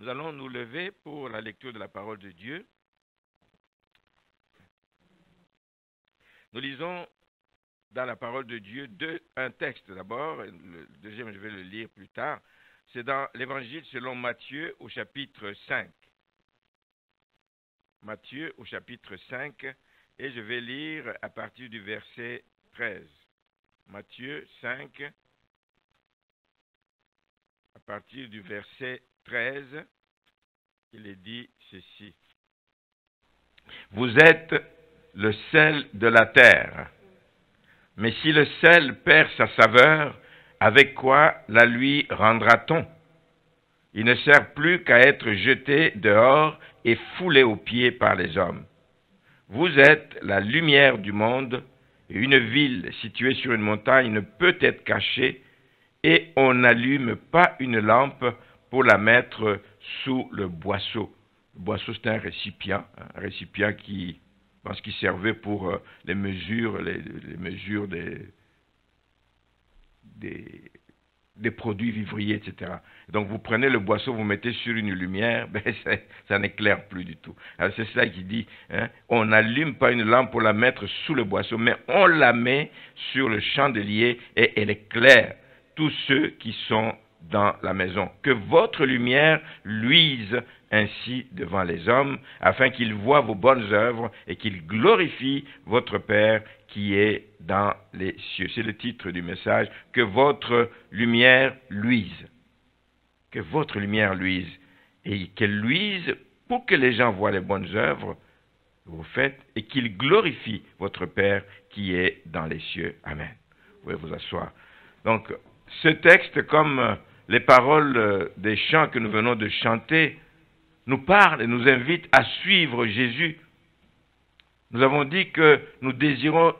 Nous allons nous lever pour la lecture de la parole de Dieu. Nous lisons dans la parole de Dieu un texte d'abord, le deuxième je vais le lire plus tard. C'est dans l'évangile selon Matthieu au chapitre 5. Matthieu au chapitre 5 et je vais lire à partir du verset 13. Matthieu 5 à partir du verset 13, il est dit ceci. Vous êtes le sel de la terre. Mais si le sel perd sa saveur, avec quoi la lui rendra-t-on? Il ne sert plus qu'à être jeté dehors et foulé aux pieds par les hommes. Vous êtes la lumière du monde, et une ville située sur une montagne ne peut être cachée, et on n'allume pas une lampe pour la mettre sous le boisseau. Le boisseau, c'est un récipient qui servait pour les mesures des produits vivriers, etc. Donc vous prenez le boisseau, vous mettez sur une lumière, ça n'éclaire plus du tout. Alors c'est ça qui dit, on n'allume pas une lampe pour la mettre sous le boisseau, mais on la met sur le chandelier et elle éclaire tous ceux qui sont dans la maison. Que votre lumière luise ainsi devant les hommes, afin qu'ils voient vos bonnes œuvres et qu'ils glorifient votre Père qui est dans les cieux. C'est le titre du message, que votre lumière luise. Que votre lumière luise. Et qu'elle luise pour que les gens voient les bonnes œuvres que vous faites et qu'ils glorifient votre Père qui est dans les cieux. Amen. Vous pouvez vous asseoir. Donc, ce texte, comme les paroles des chants que nous venons de chanter, nous parle et nous invite à suivre Jésus. Nous avons dit que nous désirons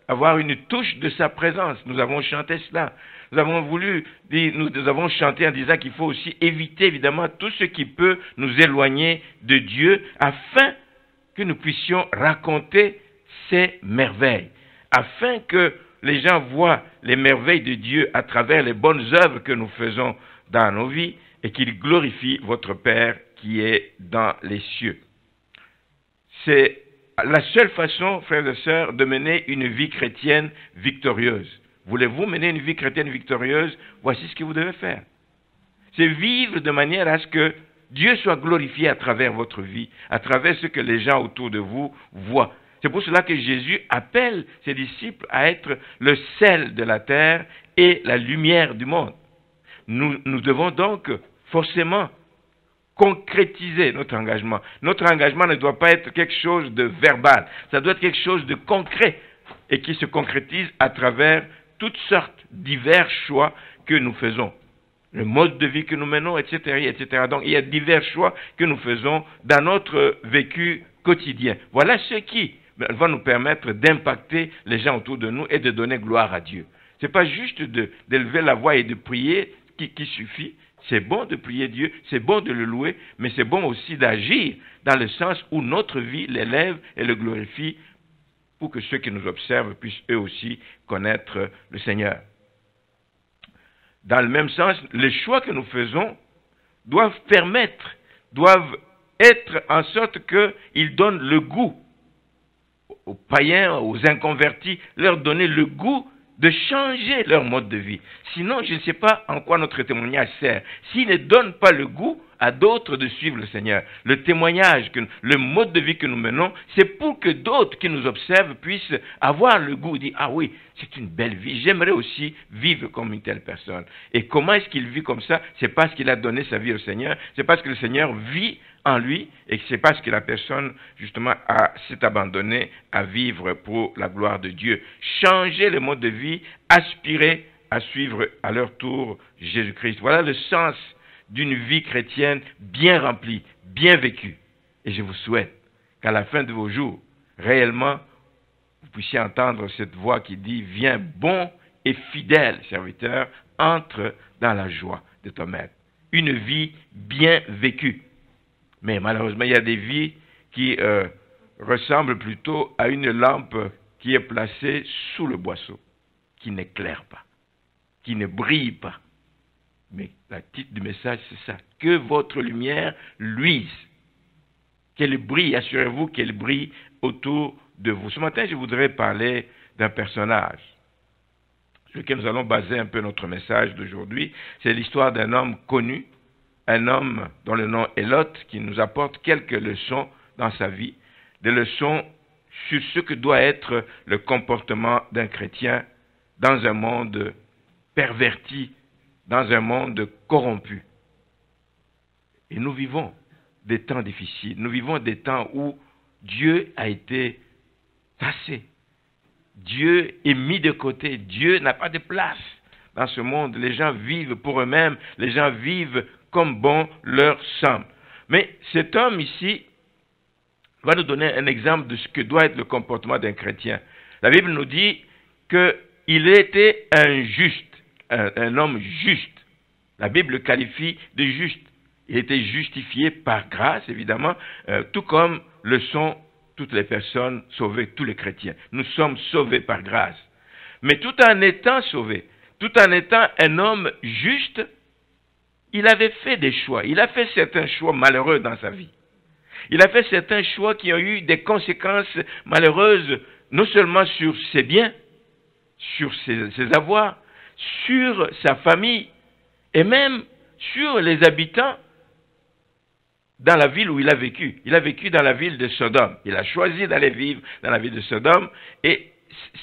avoir une touche de sa présence. Nous avons chanté cela. Nous avons chanté en disant qu'il faut aussi éviter évidemment tout ce qui peut nous éloigner de Dieu afin que nous puissions raconter ses merveilles. Afin que les gens voient les merveilles de Dieu à travers les bonnes œuvres que nous faisons dans nos vies et qu'ils glorifient votre Père qui est dans les cieux. C'est la seule façon, frères et sœurs, de mener une vie chrétienne victorieuse. Voulez-vous mener une vie chrétienne victorieuse? Voici ce que vous devez faire. C'est vivre de manière à ce que Dieu soit glorifié à travers votre vie, à travers ce que les gens autour de vous voient. C'est pour cela que Jésus appelle ses disciples à être le sel de la terre et la lumière du monde. Nous devons donc forcément concrétiser notre engagement. Notre engagement ne doit pas être quelque chose de verbal. Ça doit être quelque chose de concret et qui se concrétise à travers toutes sortes, divers choix que nous faisons. Le mode de vie que nous menons, etc., etc. Donc, il y a divers choix que nous faisons dans notre vécu quotidien. Voilà ce qui va nous permettre d'impacter les gens autour de nous et de donner gloire à Dieu. Ce n'est pas juste d'élever la voix et de prier qui suffit. C'est bon de prier Dieu, c'est bon de le louer, mais c'est bon aussi d'agir dans le sens où notre vie l'élève et le glorifie pour que ceux qui nous observent puissent eux aussi connaître le Seigneur. Dans le même sens, les choix que nous faisons doivent être en sorte qu'ils donnent le goût aux païens, aux inconvertis, leur donner le goût de changer leur mode de vie. Sinon, je ne sais pas en quoi notre témoignage sert. S'il ne donne pas le goût à d'autres de suivre le Seigneur. Le témoignage, le mode de vie que nous menons, c'est pour que d'autres qui nous observent puissent avoir le goût, dire « Ah oui, c'est une belle vie, j'aimerais aussi vivre comme une telle personne. » Et comment est-ce qu'il vit comme ça? C'est parce qu'il a donné sa vie au Seigneur, c'est parce que le Seigneur vit en lui et c'est parce que la personne, justement, s'est abandonnée à vivre pour la gloire de Dieu. Changer le mode de vie, aspirer à suivre à leur tour Jésus-Christ. Voilà le sens d'une vie chrétienne bien remplie, bien vécue. Et je vous souhaite qu'à la fin de vos jours, réellement, vous puissiez entendre cette voix qui dit « Viens, bon et fidèle serviteur, entre dans la joie de ton maître. » Une vie bien vécue. Mais malheureusement, il y a des vies qui ressemblent plutôt à une lampe qui est placée sous le boisseau, qui n'éclaire pas, qui ne brille pas. Mais le titre du message, c'est ça. Que votre lumière luise. Qu'elle brille, assurez-vous qu'elle brille autour de vous. Ce matin, je voudrais parler d'un personnage sur lequel nous allons baser un peu notre message d'aujourd'hui. C'est l'histoire d'un homme connu, un homme dont le nom est Lot, qui nous apporte quelques leçons dans sa vie, des leçons sur ce que doit être le comportement d'un chrétien dans un monde perverti, dans un monde corrompu. Et nous vivons des temps difficiles. Nous vivons des temps où Dieu a été tassé. Dieu est mis de côté. Dieu n'a pas de place dans ce monde. Les gens vivent pour eux-mêmes. Les gens vivent comme bon leur semble. Mais cet homme ici va nous donner un exemple de ce que doit être le comportement d'un chrétien. La Bible nous dit qu'il était un juste, un homme juste. La Bible le qualifie de juste. Il était justifié par grâce, évidemment, tout comme le sont toutes les personnes sauvées, tous les chrétiens. Nous sommes sauvés par grâce. Mais tout en étant sauvé, tout en étant un homme juste, il avait fait des choix. Il a fait certains choix malheureux dans sa vie. Il a fait certains choix qui ont eu des conséquences malheureuses, non seulement sur ses biens, sur ses avoirs, sur sa famille, et même sur les habitants dans la ville où il a vécu. Il a vécu dans la ville de Sodome. Il a choisi d'aller vivre dans la ville de Sodome et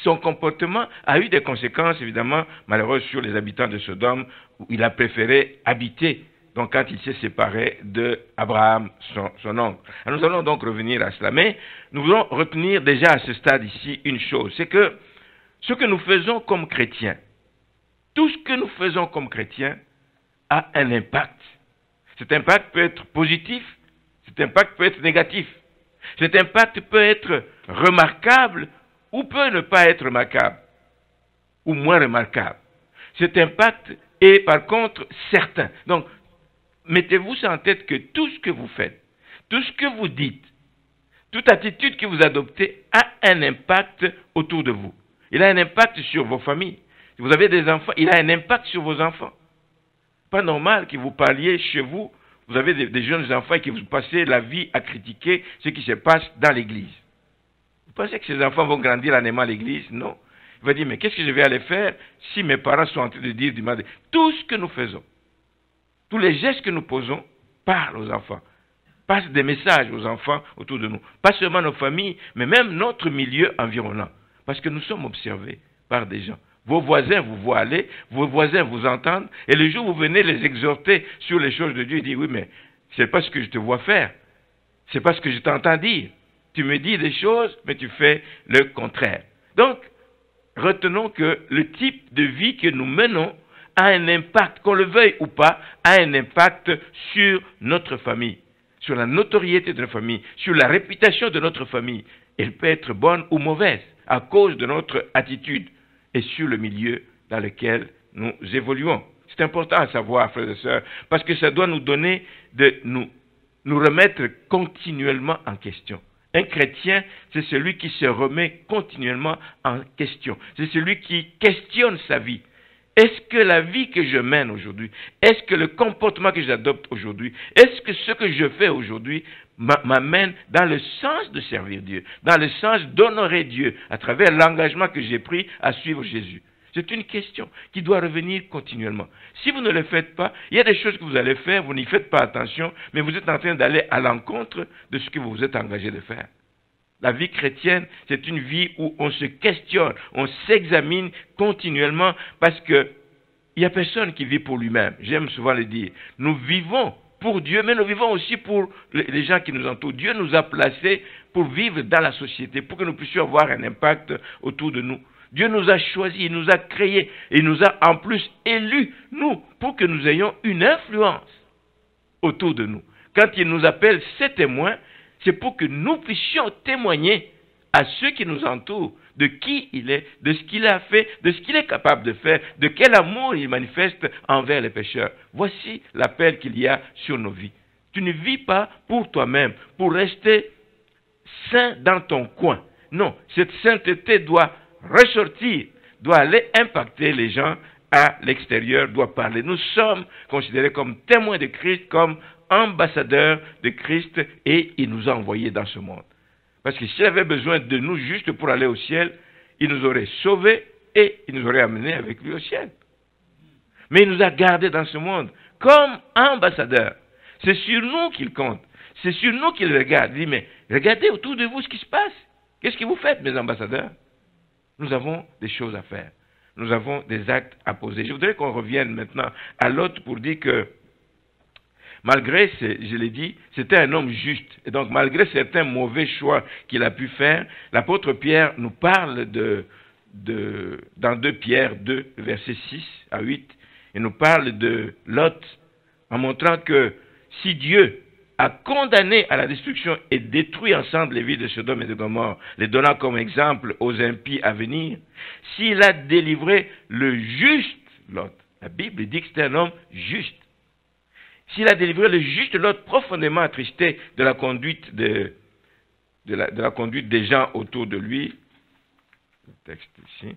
son comportement a eu des conséquences évidemment malheureuses sur les habitants de Sodome où il a préféré habiter. Donc quand il s'est séparé d'Abraham, son oncle. Alors, nous allons donc revenir à cela. Mais nous voulons retenir déjà à ce stade ici une chose. C'est que ce que nous faisons comme chrétiens, tout ce que nous faisons comme chrétiens a un impact. Cet impact peut être positif, cet impact peut être négatif. Cet impact peut être remarquable ou peut ne pas être remarquable, ou moins remarquable. Cet impact est par contre certain. Donc, mettez-vous ça en tête que tout ce que vous faites, tout ce que vous dites, toute attitude que vous adoptez a un impact autour de vous. Il a un impact sur vos familles. Si vous avez des enfants, il a un impact sur vos enfants. Pas normal que vous parliez chez vous, vous avez des jeunes enfants et que vous passez la vie à critiquer ce qui se passe dans l'église. Vous pensez que ces enfants vont grandir en aimant l'église? Non. Il va dire, mais qu'est-ce que je vais aller faire si mes parents sont en train de dire du mal? Tout ce que nous faisons, tous les gestes que nous posons, parlent aux enfants, passent des messages aux enfants autour de nous. Pas seulement nos familles, mais même notre milieu environnant. Parce que nous sommes observés par des gens. Vos voisins vous voient aller, vos voisins vous entendent, et le jour où vous venez les exhorter sur les choses de Dieu, ils disent, oui, mais c'est pas ce que je te vois faire, c'est pas ce que je t'entends dire. Tu me dis des choses, mais tu fais le contraire. Donc, retenons que le type de vie que nous menons a un impact, qu'on le veuille ou pas, a un impact sur notre famille, sur la notoriété de notre famille, sur la réputation de notre famille. Elle peut être bonne ou mauvaise à cause de notre attitude et sur le milieu dans lequel nous évoluons. C'est important à savoir, frères et sœurs, parce que ça doit nous donner de nous remettre continuellement en question. Un chrétien, c'est celui qui se remet continuellement en question. C'est celui qui questionne sa vie. Est-ce que la vie que je mène aujourd'hui, est-ce que le comportement que j'adopte aujourd'hui, est-ce que ce que je fais aujourd'hui m'amène dans le sens de servir Dieu, dans le sens d'honorer Dieu à travers l'engagement que j'ai pris à suivre Jésus? C'est une question qui doit revenir continuellement. Si vous ne le faites pas, il y a des choses que vous allez faire, vous n'y faites pas attention, mais vous êtes en train d'aller à l'encontre de ce que vous vous êtes engagé de faire. La vie chrétienne, c'est une vie où on se questionne, on s'examine continuellement parce que il n'y a personne qui vit pour lui-même. J'aime souvent le dire. Nous vivons pour Dieu, mais nous vivons aussi pour les gens qui nous entourent. Dieu nous a placés pour vivre dans la société, pour que nous puissions avoir un impact autour de nous. Dieu nous a choisis, il nous a créés, et il nous a en plus élus, nous, pour que nous ayons une influence autour de nous. Quand il nous appelle ses témoins, c'est pour que nous puissions témoigner à ceux qui nous entourent de qui il est, de ce qu'il a fait, de ce qu'il est capable de faire, de quel amour il manifeste envers les pécheurs. Voici l'appel qu'il y a sur nos vies. Tu ne vis pas pour toi-même, pour rester saint dans ton coin. Non, cette sainteté doit ressortir, doit aller impacter les gens à l'extérieur doit parler. Nous sommes considérés comme témoins de Christ, comme ambassadeurs de Christ, et il nous a envoyés dans ce monde. Parce que s'il avait besoin de nous juste pour aller au ciel, il nous aurait sauvés et il nous aurait amenés avec lui au ciel. Mais il nous a gardés dans ce monde comme ambassadeurs. C'est sur nous qu'il compte. C'est sur nous qu'il regarde. Il dit, mais regardez autour de vous ce qui se passe. Qu'est-ce que vous faites, mes ambassadeurs? Nous avons des choses à faire. Nous avons des actes à poser. Je voudrais qu'on revienne maintenant à Lot pour dire que, malgré, je l'ai dit, c'était un homme juste. Et donc, malgré certains mauvais choix qu'il a pu faire, l'apôtre Pierre nous parle dans 2 Pierre 2, versets 6 à 8, il nous parle de Lot, en montrant que si Dieu a condamné à la destruction et détruit ensemble les villes de Sodome et de Gomorrhe, les donnant comme exemple aux impies à venir, s'il a délivré le juste Lot, la Bible dit que c'était un homme juste, s'il a délivré le juste Lot profondément attristé de la conduite la conduite des gens autour de lui, le texte ici,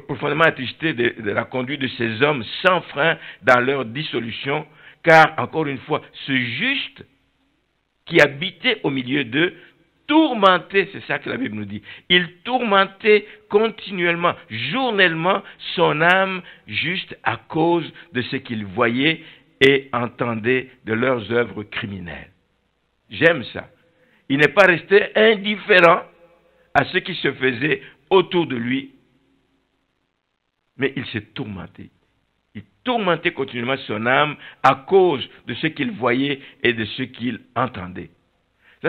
profondément attristé de la conduite de ces hommes sans frein dans leur dissolution, car, encore une fois, ce juste qui habitait au milieu d'eux, tourmentait, c'est ça que la Bible nous dit, il tourmentait continuellement, journellement, son âme juste à cause de ce qu'il voyait et entendait de leurs œuvres criminelles. J'aime ça. Il n'est pas resté indifférent à ce qui se faisait autour de lui, mais il s'est tourmenté. Il tourmentait continuellement son âme à cause de ce qu'il voyait et de ce qu'il entendait.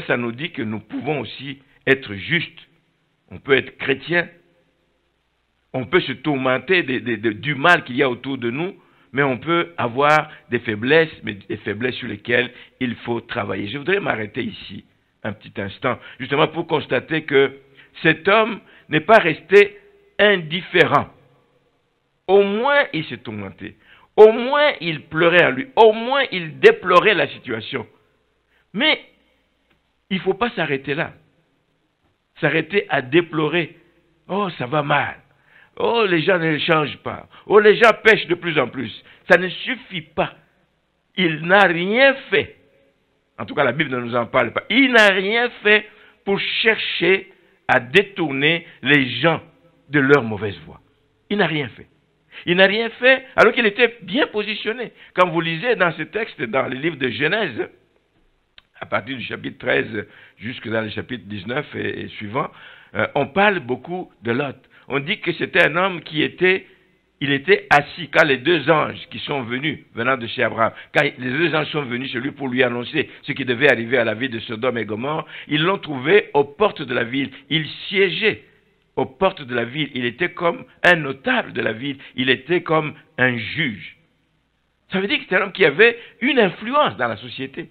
Ça nous dit que nous pouvons aussi être justes. On peut être chrétien. On peut se tourmenter du mal qu'il y a autour de nous, mais on peut avoir des faiblesses, mais des faiblesses sur lesquelles il faut travailler. Je voudrais m'arrêter ici un petit instant, justement pour constater que cet homme n'est pas resté indifférent. Au moins, il s'est tourmenté. Au moins, il pleurait à lui. Au moins, il déplorait la situation. Mais, il ne faut pas s'arrêter là. S'arrêter à déplorer. Oh, ça va mal. Oh, les gens ne changent pas. Oh, les gens pêchent de plus en plus. Ça ne suffit pas. Il n'a rien fait. En tout cas, la Bible ne nous en parle pas. Il n'a rien fait pour chercher à détourner les gens de leur mauvaise voie. Il n'a rien fait. Il n'a rien fait alors qu'il était bien positionné. Quand vous lisez dans ce texte, dans le livre de Genèse, à partir du chapitre 13 jusque dans le chapitre 19 et suivant, on parle beaucoup de Lot. On dit que c'était un homme il était assis quand les 2 anges qui sont venus, venant de chez Abraham, quand les 2 anges sont venus chez lui pour lui annoncer ce qui devait arriver à la ville de Sodome et Gomorrhe, ils l'ont trouvé aux portes de la ville. Il siégeait aux portes de la ville. Il était comme un notable de la ville. Il était comme un juge. Ça veut dire que c'était un homme qui avait une influence dans la société.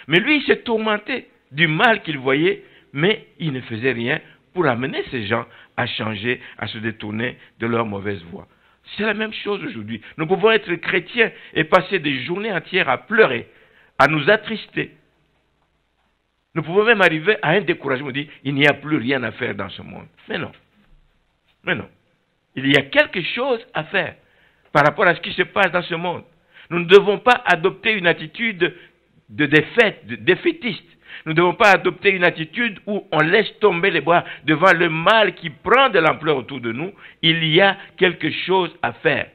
Mais lui, il s'est tourmenté du mal qu'il voyait, mais il ne faisait rien pour amener ces gens à changer, à se détourner de leur mauvaise voie. C'est la même chose aujourd'hui. Nous pouvons être chrétiens et passer des journées entières à pleurer, à nous attrister. Nous pouvons même arriver à un découragement, dire il n'y a plus rien à faire dans ce monde. Mais non. Mais non. Il y a quelque chose à faire par rapport à ce qui se passe dans ce monde. Nous ne devons pas adopter une attitude de défaite, de défaitiste. Nous ne devons pas adopter une attitude où on laisse tomber les bras devant le mal qui prend de l'ampleur autour de nous. Il y a quelque chose à faire.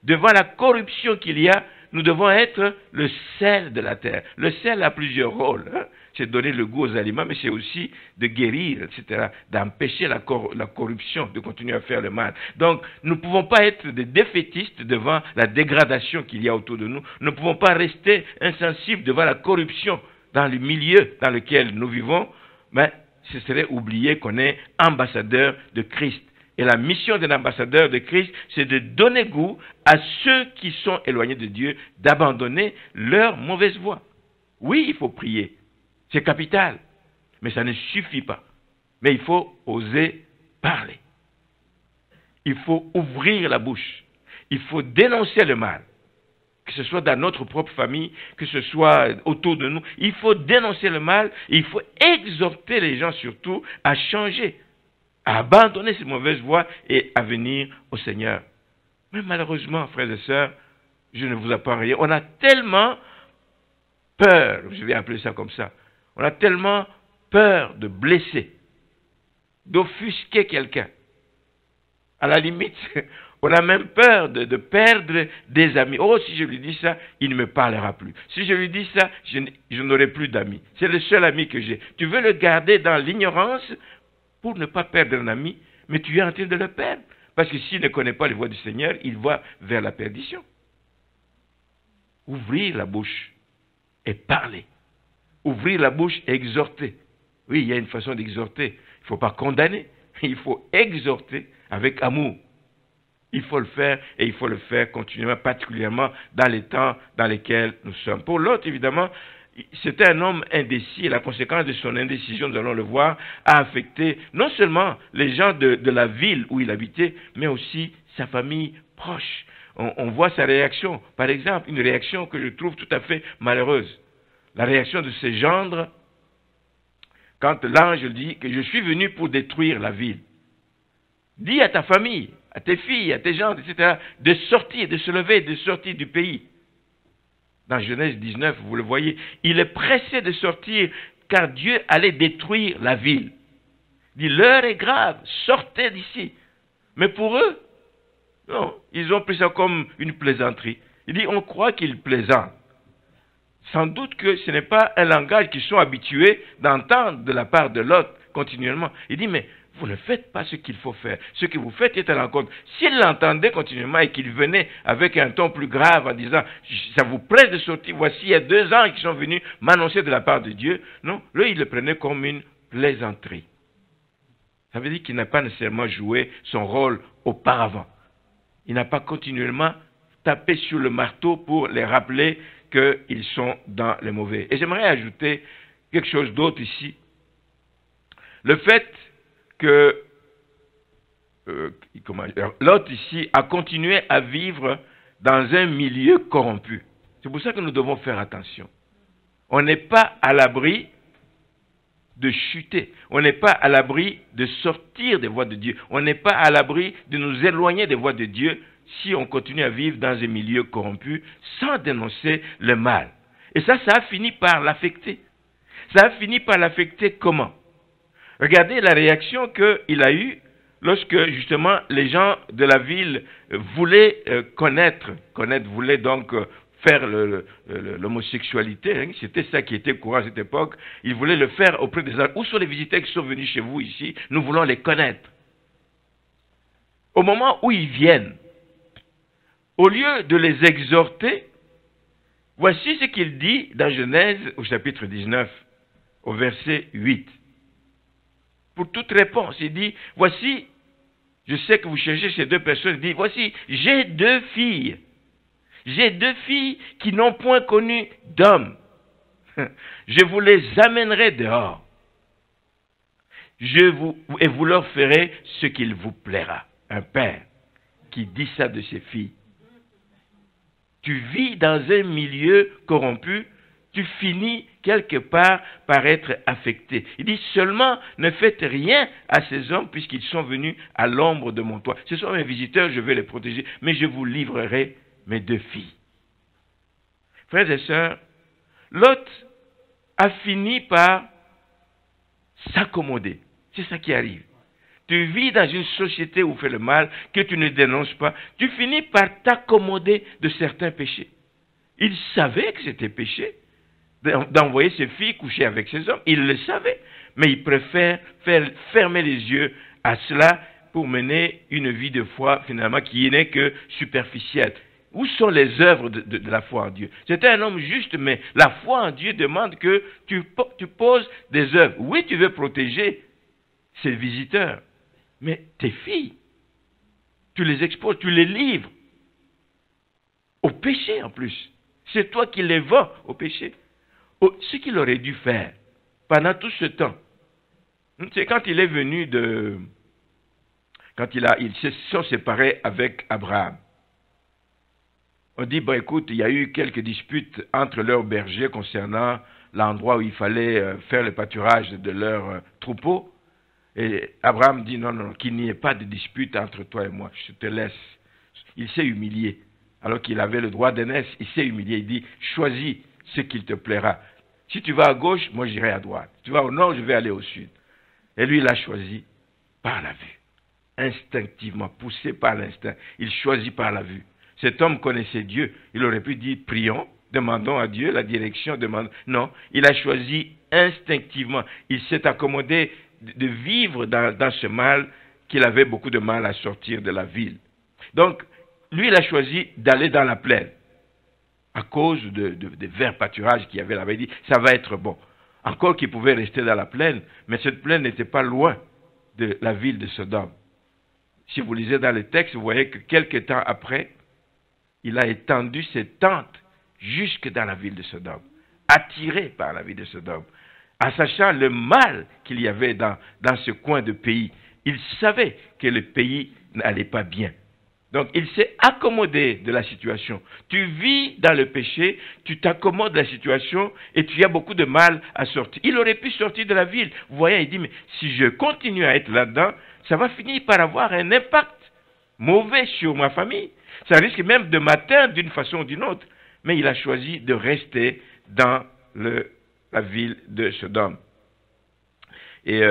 Devant la corruption qu'il y a, nous devons être le sel de la terre. Le sel a plusieurs rôles. C'est donner le goût aux aliments, mais c'est aussi de guérir, etc., d'empêcher la corruption, de continuer à faire le mal. Donc, nous ne pouvons pas être des défaitistes devant la dégradation qu'il y a autour de nous. Nous ne pouvons pas rester insensibles devant la corruption dans le milieu dans lequel nous vivons, mais ce serait oublier qu'on est ambassadeur de Christ. Et la mission d'un ambassadeur de Christ, c'est de donner goût à ceux qui sont éloignés de Dieu, d'abandonner leur mauvaise voie. Oui, il faut prier. C'est capital. Mais ça ne suffit pas. Mais il faut oser parler. Il faut ouvrir la bouche. Il faut dénoncer le mal. Que ce soit dans notre propre famille, que ce soit autour de nous. Il faut dénoncer le mal. Et il faut exhorter les gens surtout à changer, à abandonner ces mauvaises voies et à venir au Seigneur. Mais malheureusement, frères et sœurs, je ne vous apprends rien. On a tellement peur, je vais appeler ça comme ça, on a tellement peur de blesser, d'offusquer quelqu'un. À la limite, on a même peur de perdre des amis. Oh, si je lui dis ça, il ne me parlera plus. Si je lui dis ça, je n'aurai plus d'amis. C'est le seul ami que j'ai. Tu veux le garder dans l'ignorance pour ne pas perdre un ami, mais tu es en train de le perdre. Parce que s'il ne connaît pas les voies du Seigneur, il va vers la perdition. Ouvrir la bouche et parler. Ouvrir la bouche et exhorter. Oui, il y a une façon d'exhorter. Il ne faut pas condamner. Il faut exhorter avec amour. Il faut le faire et il faut le faire continuellement, particulièrement dans les temps dans lesquels nous sommes. Pour l'autre, évidemment, c'était un homme indécis et la conséquence de son indécision, nous allons le voir, a affecté non seulement les gens de la ville où il habitait, mais aussi sa famille proche. On voit sa réaction. Par exemple, une réaction que je trouve tout à fait malheureuse. La réaction de ses gendres quand l'ange dit que je suis venu pour détruire la ville. Dis à ta famille, à tes filles, à tes gendres, etc., de sortir, de se lever, de sortir du pays. Dans Genèse 19, vous le voyez, il est pressé de sortir car Dieu allait détruire la ville. Il dit, l'heure est grave, sortez d'ici. Mais pour eux, non, ils ont pris ça comme une plaisanterie. Il dit, on croit qu'ils plaisantent. Sans doute que ce n'est pas un langage qu'ils sont habitués d'entendre de la part de l'autre continuellement. Il dit, mais vous ne faites pas ce qu'il faut faire. Ce que vous faites est à l'encontre. S'il l'entendait continuellement et qu'il venait avec un ton plus grave en disant, ça vous plaît de sortir, voici, il y a 2 ans qui sont venus m'annoncer de la part de Dieu. Non, là, il le prenait comme une plaisanterie. Ça veut dire qu'il n'a pas nécessairement joué son rôle auparavant. Il n'a pas continuellement tapé sur le marteau pour les rappeler qu'ils sont dans les mauvais. Et j'aimerais ajouter quelque chose d'autre ici. Le fait que l'autre ici a continué à vivre dans un milieu corrompu. C'est pour ça que nous devons faire attention. On n'est pas à l'abri de chuter. On n'est pas à l'abri de sortir des voies de Dieu. On n'est pas à l'abri de nous éloigner des voies de Dieu si on continue à vivre dans un milieu corrompu sans dénoncer le mal. Et ça a fini par l'affecter. Ça a fini par l'affecter comment? Regardez la réaction qu'il a eue lorsque justement les gens de la ville voulaient voulaient donc faire l'homosexualité, hein. C'était ça qui était courant à cette époque. Ils voulaient le faire auprès des gens. Où sont les visiteurs qui sont venus chez vous ici? Nous voulons les connaître. Au moment où ils viennent, au lieu de les exhorter, voici ce qu'il dit dans Genèse au chapitre 19, au verset 8. Pour toute réponse, il dit, voici, je sais que vous cherchez ces 2 personnes, il dit, voici, j'ai 2 filles. J'ai 2 filles qui n'ont point connu d'homme. Je vous les amènerai dehors. Et vous leur ferez ce qu'il vous plaira. Un père qui dit ça de ses filles. Tu vis dans un milieu corrompu, tu finis quelque part par être affecté. Il dit seulement ne faites rien à ces hommes puisqu'ils sont venus à l'ombre de mon toit. Ce sont mes visiteurs, je vais les protéger, mais je vous livrerai mes 2 filles. Frères et sœurs, Lot a fini par s'accommoder. C'est ça qui arrive. Tu vis dans une société où fait le mal, que tu ne dénonces pas, tu finis par t'accommoder de certains péchés. Il savait que c'était péché d'envoyer ses filles coucher avec ces hommes. Il le savait, mais il préfère fermer les yeux à cela pour mener une vie de foi finalement qui n'est que superficielle. Où sont les œuvres de la foi en Dieu? C'était un homme juste, mais la foi en Dieu demande que tu poses des œuvres. Oui, tu veux protéger ses visiteurs, mais tes filles, tu les exposes, tu les livres au péché en plus. C'est toi qui les vends au péché. Ce qu'il aurait dû faire pendant tout ce temps, c'est quand il est venu quand ils se sont séparés avec Abraham. On dit, écoute, il y a eu quelques disputes entre leurs bergers concernant l'endroit où il fallait faire le pâturage de leurs troupeaux. Et Abraham dit, non, qu'il n'y ait pas de dispute entre toi et moi. Je te laisse Il s'est humilié. Alors qu'il avait le droit d'aînesse, il s'est humilié. Il dit, choisis ce qu'il te plaira. Si tu vas à gauche, moi j'irai à droite. Si tu vas au nord, je vais aller au sud. Et lui, il a choisi par la vue. Instinctivement, poussé par l'instinct. Il choisit par la vue. Cet homme connaissait Dieu. Il aurait pu dire, prions, demandons à Dieu la direction. Non, il a choisi instinctivement. Il s'est accommodé de vivre dans ce mal qu'il avait beaucoup de mal à sortir de la ville. Donc, lui, il a choisi d'aller dans la plaine. À cause des verts pâturages qu'il y avait là-bas, il dit, ça va être bon. Encore qu'il pouvait rester dans la plaine, mais cette plaine n'était pas loin de la ville de Sodome. Si vous lisez dans le texte, vous voyez que quelque temps après, il a étendu ses tentes jusque dans la ville de Sodome, attiré par la ville de Sodome. En sachant le mal qu'il y avait dans ce coin de pays, il savait que le pays n'allait pas bien. Donc, il s'est accommodé de la situation. Tu vis dans le péché, tu t'accommodes de la situation et tu as beaucoup de mal à sortir. Il aurait pu sortir de la ville. Vous voyez, il dit, mais si je continue à être là-dedans, ça va finir par avoir un impact mauvais sur ma famille. Ça risque même de m'atteindre d'une façon ou d'une autre. Mais il a choisi de rester dans la ville de Sodome. Et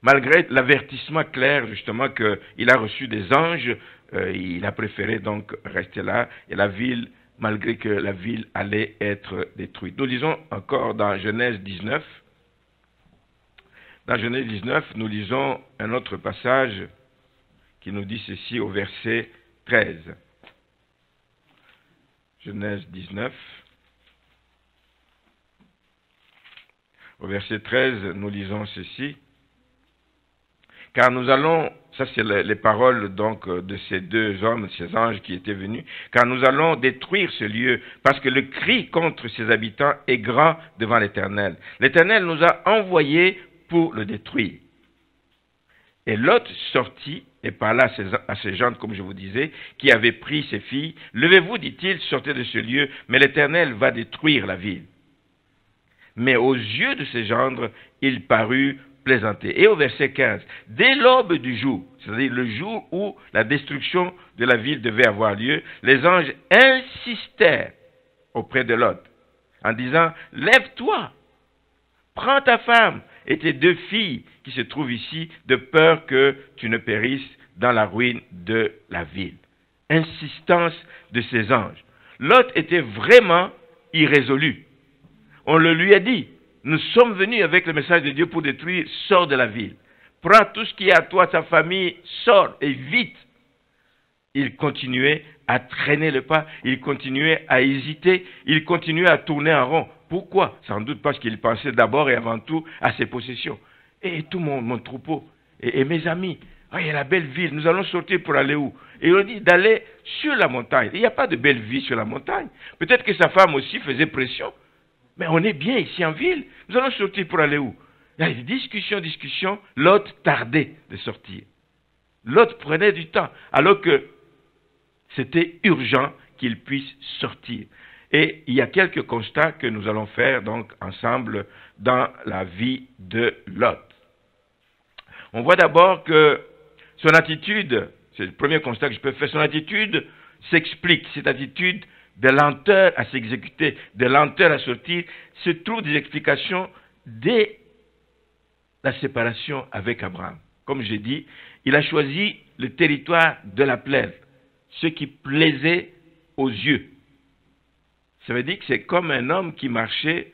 malgré l'avertissement clair, justement, qu'il a reçu des anges, il a préféré donc rester là. Et la ville, malgré que la ville allait être détruite. Nous lisons encore dans Genèse 19. Dans Genèse 19, nous lisons un autre passage qui nous dit ceci au verset 13. Genèse 19. Au verset 13, nous lisons ceci. Car nous allons, ça c'est les paroles donc de ces deux hommes, ces anges qui étaient venus, car nous allons détruire ce lieu, parce que le cri contre ses habitants est grand devant l'Éternel. L'Éternel nous a envoyés pour le détruire. Et Lot sortit et parla à ses gens, comme je vous disais, qui avaient pris ses filles. Levez-vous, dit-il, sortez de ce lieu, mais l'Éternel va détruire la ville. Mais aux yeux de ses gendres, il parut plaisanter. Et au verset 15, dès l'aube du jour, c'est-à-dire le jour où la destruction de la ville devait avoir lieu, les anges insistèrent auprès de Lot en disant, lève-toi, prends ta femme et tes deux filles qui se trouvent ici, de peur que tu ne périsses dans la ruine de la ville. Insistance de ces anges. Lot était vraiment irrésolu. On le lui a dit, nous sommes venus avec le message de Dieu pour détruire, sors de la ville. Prends tout ce qui est à toi, ta famille, sors et vite. Il continuait à traîner le pas, il continuait à hésiter, il continuait à tourner en rond. Pourquoi? Sans doute parce qu'il pensait d'abord et avant tout à ses possessions. Et tout mon troupeau, et mes amis, il y a la belle ville, nous allons sortir pour aller où? Et on dit d'aller sur la montagne. Il n'y a pas de belle vie sur la montagne. Peut-être que sa femme aussi faisait pression. Mais on est bien ici en ville. Nous allons sortir pour aller où? Il y a des discussions. Lot tardait de sortir. Lot prenait du temps, alors que c'était urgent qu'il puisse sortir. Et il y a quelques constats que nous allons faire donc ensemble dans la vie de Lot. On voit d'abord que son attitude, c'est le premier constat que je peux faire, son attitude s'explique, cette attitude de lenteur à s'exécuter, de lenteur à sortir, se trouve des explications dès la séparation avec Abraham. Comme j'ai dit, il a choisi le territoire de la plaine, ce qui plaisait aux yeux. Ça veut dire que c'est comme un homme qui marchait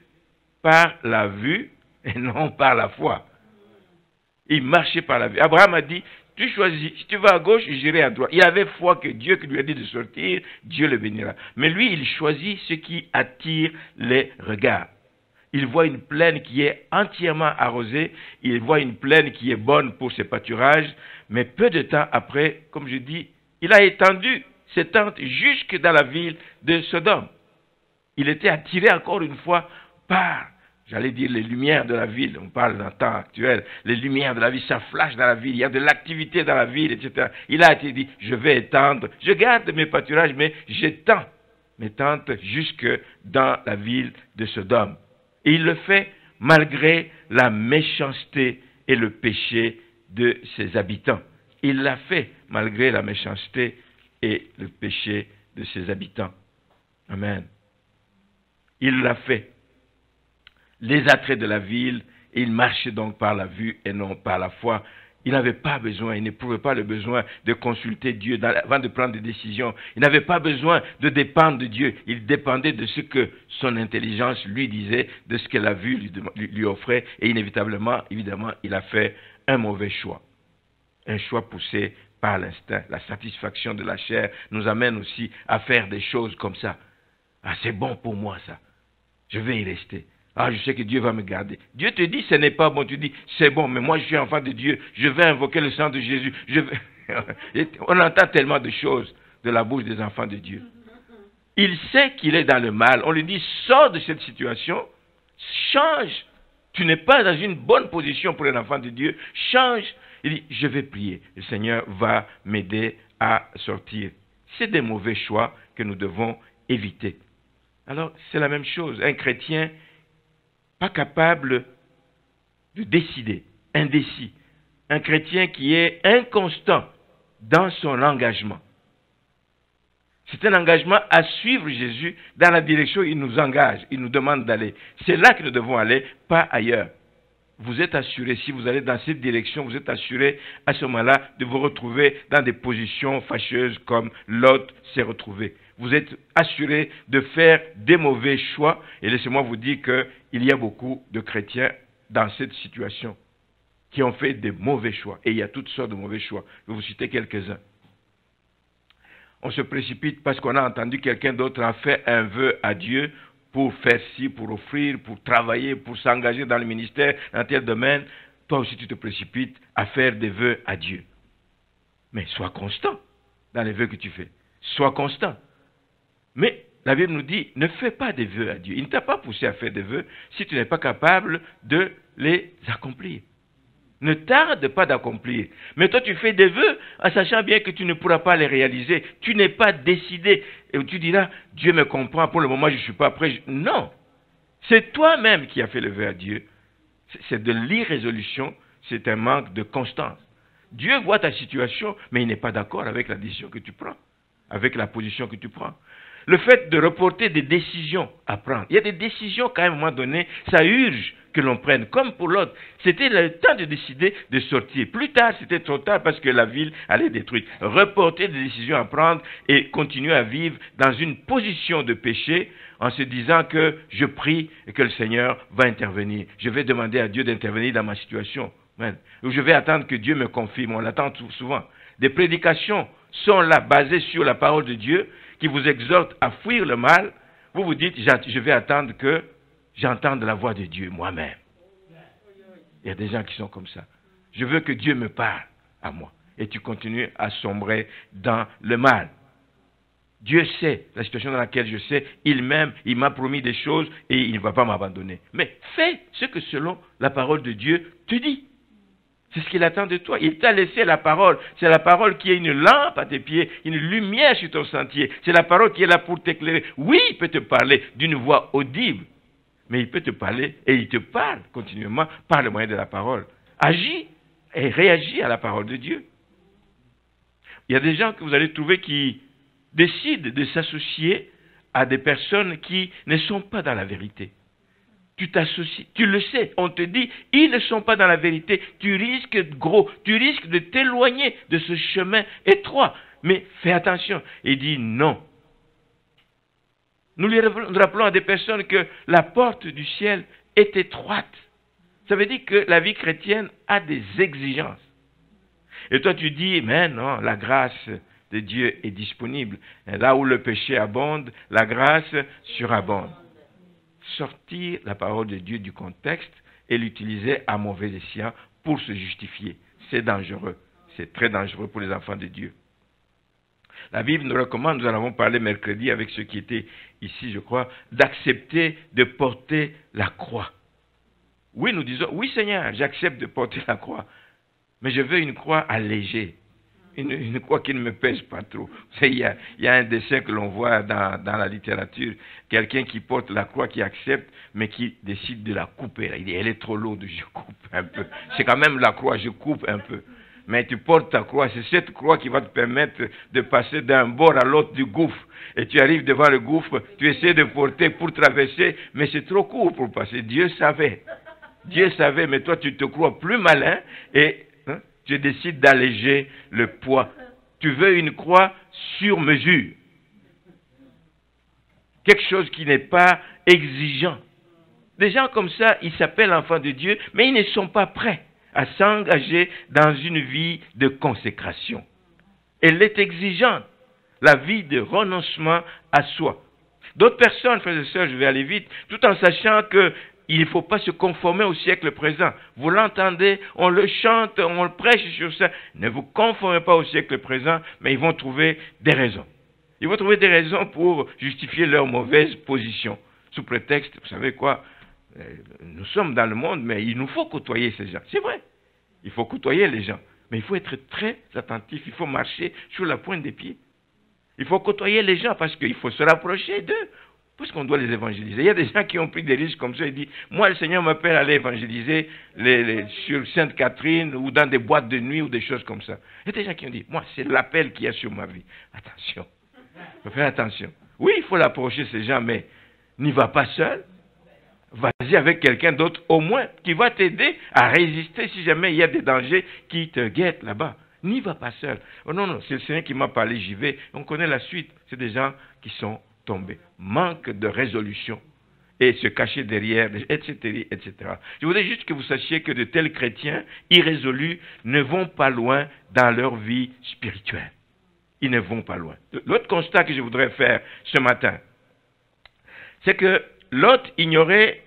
par la vue et non par la foi. Il marchait par la vue. Abraham a dit, tu choisis, si tu vas à gauche, j'irai à droite. Il avait foi que Dieu qui lui a dit de sortir, Dieu le bénira. Mais lui, il choisit ce qui attire les regards. Il voit une plaine qui est entièrement arrosée, il voit une plaine qui est bonne pour ses pâturages, mais peu de temps après, comme je dis, il a étendu ses tentes jusque dans la ville de Sodome. Il était attiré encore une fois par, j'allais dire, les lumières de la ville. On parle d'un temps actuel. Les lumières de la ville, ça flash dans la ville. Il y a de l'activité dans la ville, etc. Il a été dit, je vais étendre. Je garde mes pâturages, mais j'étends mes tentes jusque dans la ville de Sodome. Et il le fait malgré la méchanceté et le péché de ses habitants. Il l'a fait malgré la méchanceté et le péché de ses habitants. Amen. Il l'a fait. Les attraits de la ville, il marchait donc par la vue et non par la foi. Il n'avait pas besoin, il n'éprouvait pas le besoin de consulter Dieu avant de prendre des décisions. Il n'avait pas besoin de dépendre de Dieu. Il dépendait de ce que son intelligence lui disait, de ce que la vue lui offrait. Et inévitablement, évidemment, il a fait un mauvais choix. Un choix poussé par l'instinct. La satisfaction de la chair nous amène aussi à faire des choses comme ça. Ah, c'est bon pour moi ça. Je vais y rester. Ah, je sais que Dieu va me garder. Dieu te dit, ce n'est pas bon. Tu dis, c'est bon, mais moi je suis enfant de Dieu. Je vais invoquer le sang de Jésus. On entend tellement de choses de la bouche des enfants de Dieu. Il sait qu'il est dans le mal. On lui dit, sors de cette situation, change. Tu n'es pas dans une bonne position pour un enfant de Dieu. Change. Il dit, je vais prier. Le Seigneur va m'aider à sortir. C'est des mauvais choix que nous devons éviter. Alors, c'est la même chose. Un chrétien pas capable de décider, indécis. Un chrétien qui est inconstant dans son engagement. C'est un engagement à suivre Jésus dans la direction où il nous engage, il nous demande d'aller. C'est là que nous devons aller, pas ailleurs. Vous êtes assuré, si vous allez dans cette direction, vous êtes assuré à ce moment-là de vous retrouver dans des positions fâcheuses comme Lot s'est retrouvé. Vous êtes assuré de faire des mauvais choix. Et laissez-moi vous dire qu'il y a beaucoup de chrétiens dans cette situation qui ont fait des mauvais choix. Et il y a toutes sortes de mauvais choix. Je vais vous citer quelques-uns. On se précipite parce qu'on a entendu quelqu'un d'autre a fait un vœu à Dieu pour faire ci, pour offrir, pour travailler, pour s'engager dans le ministère, dans tel domaine. Toi aussi, tu te précipites à faire des vœux à Dieu. Mais sois constant dans les vœux que tu fais. Sois constant. Mais la Bible nous dit, ne fais pas des vœux à Dieu. Il ne t'a pas poussé à faire des vœux si tu n'es pas capable de les accomplir. Ne tarde pas d'accomplir. Mais toi, tu fais des vœux en sachant bien que tu ne pourras pas les réaliser. Tu n'es pas décidé. Et tu diras, Dieu me comprend, pour le moment, je ne suis pas prêt. Non. C'est toi-même qui as fait le vœu à Dieu. C'est de l'irrésolution, c'est un manque de constance. Dieu voit ta situation, mais il n'est pas d'accord avec la décision que tu prends, avec la position que tu prends. Le fait de reporter des décisions à prendre. Il y a des décisions qu'à un moment donné, ça urge que l'on prenne. Comme pour l'autre, c'était le temps de décider de sortir. Plus tard, c'était trop tard parce que la ville allait détruite. Reporter des décisions à prendre et continuer à vivre dans une position de péché en se disant que je prie et que le Seigneur va intervenir. Je vais demander à Dieu d'intervenir dans ma situation. Ou je vais attendre que Dieu me confirme. On l'attend souvent. Des prédications sont là basées sur la parole de Dieu qui vous exhorte à fuir le mal. Vous vous dites, je vais attendre que j'entende la voix de Dieu moi-même. Il y a des gens qui sont comme ça. Je veux que Dieu me parle à moi. Et tu continues à sombrer dans le mal. Dieu sait la situation dans laquelle je sais. Il m'aime, il m'a promis des choses et il ne va pas m'abandonner. Mais fais ce que selon la parole de Dieu te dit. C'est ce qu'il attend de toi. Il t'a laissé la parole. C'est la parole qui est une lampe à tes pieds, une lumière sur ton sentier. C'est la parole qui est là pour t'éclairer. Oui, il peut te parler d'une voix audible, mais il peut te parler et il te parle continuellement par le moyen de la parole. Agis et réagis à la parole de Dieu. Il y a des gens que vous allez trouver qui décident de s'associer à des personnes qui ne sont pas dans la vérité. Tu t'associes, tu le sais, on te dit, ils ne sont pas dans la vérité, tu risques de t'éloigner de ce chemin étroit, mais fais attention. Et dis non. Nous rappelons à des personnes que la porte du ciel est étroite. Ça veut dire que la vie chrétienne a des exigences. Et toi tu dis, mais non, la grâce de Dieu est disponible. Et là où le péché abonde, la grâce surabonde. Sortir la parole de Dieu du contexte et l'utiliser à mauvais escient pour se justifier. C'est dangereux. C'est très dangereux pour les enfants de Dieu. La Bible nous recommande, nous en avons parlé mercredi avec ceux qui étaient ici, je crois, d'accepter de porter la croix. Oui, nous disons, oui Seigneur, j'accepte de porter la croix, mais je veux une croix allégée. Une croix qui ne me pèse pas trop. Il y a un dessin que l'on voit dans la littérature, quelqu'un qui porte la croix, qui accepte, mais qui décide de la couper. Il dit, elle est trop lourde, je coupe un peu. C'est quand même la croix, je coupe un peu. mais tu portes ta croix. C'est cette croix qui va te permettre de passer d'un bord à l'autre du gouffre. Et tu arrives devant le gouffre, tu essaies de porter pour traverser, mais c'est trop court pour passer. Dieu savait. Dieu savait, mais toi tu te crois plus malin et tu décides d'alléger le poids. Tu veux une croix sur mesure. Quelque chose qui n'est pas exigeant. Des gens comme ça, ils s'appellent enfants de Dieu, mais ils ne sont pas prêts à s'engager dans une vie de consécration. Elle est exigeante, la vie de renoncement à soi. D'autres personnes, frères et sœurs, je vais aller vite, tout en sachant qu'il ne faut pas se conformer au siècle présent. Vous l'entendez, on le chante, on le prêche sur ça. Ne vous conformez pas au siècle présent, mais ils vont trouver des raisons. Ils vont trouver des raisons pour justifier leur mauvaise position. Sous prétexte, vous savez quoi, nous sommes dans le monde, mais il nous faut côtoyer ces gens. C'est vrai, il faut côtoyer les gens. Mais il faut être très attentif, il faut marcher sur la pointe des pieds. Il faut côtoyer les gens parce qu'il faut se rapprocher d'eux, parce qu'on doit les évangéliser. Il y a des gens qui ont pris des risques comme ça et disent, moi le Seigneur m'appelle à aller évangéliser sur Sainte-Catherine ou dans des boîtes de nuit ou des choses comme ça. Il y a des gens qui ont dit, moi c'est l'appel qu'il y a sur ma vie. Attention, il faut faire attention. Oui, il faut l'approcher ces gens, mais n'y va pas seul. Vas-y avec quelqu'un d'autre au moins qui va t'aider à résister si jamais il y a des dangers qui te guettent là-bas. N'y va pas seul. Oh non, non, c'est le Seigneur qui m'a parlé, j'y vais. On connaît la suite. C'est des gens qui sont tombés. Manque de résolution. Et se cacher derrière, etc., etc. Je voudrais juste que vous sachiez que de tels chrétiens irrésolus ne vont pas loin dans leur vie spirituelle. Ils ne vont pas loin. L'autre constat que je voudrais faire ce matin, c'est que Lot ignorait,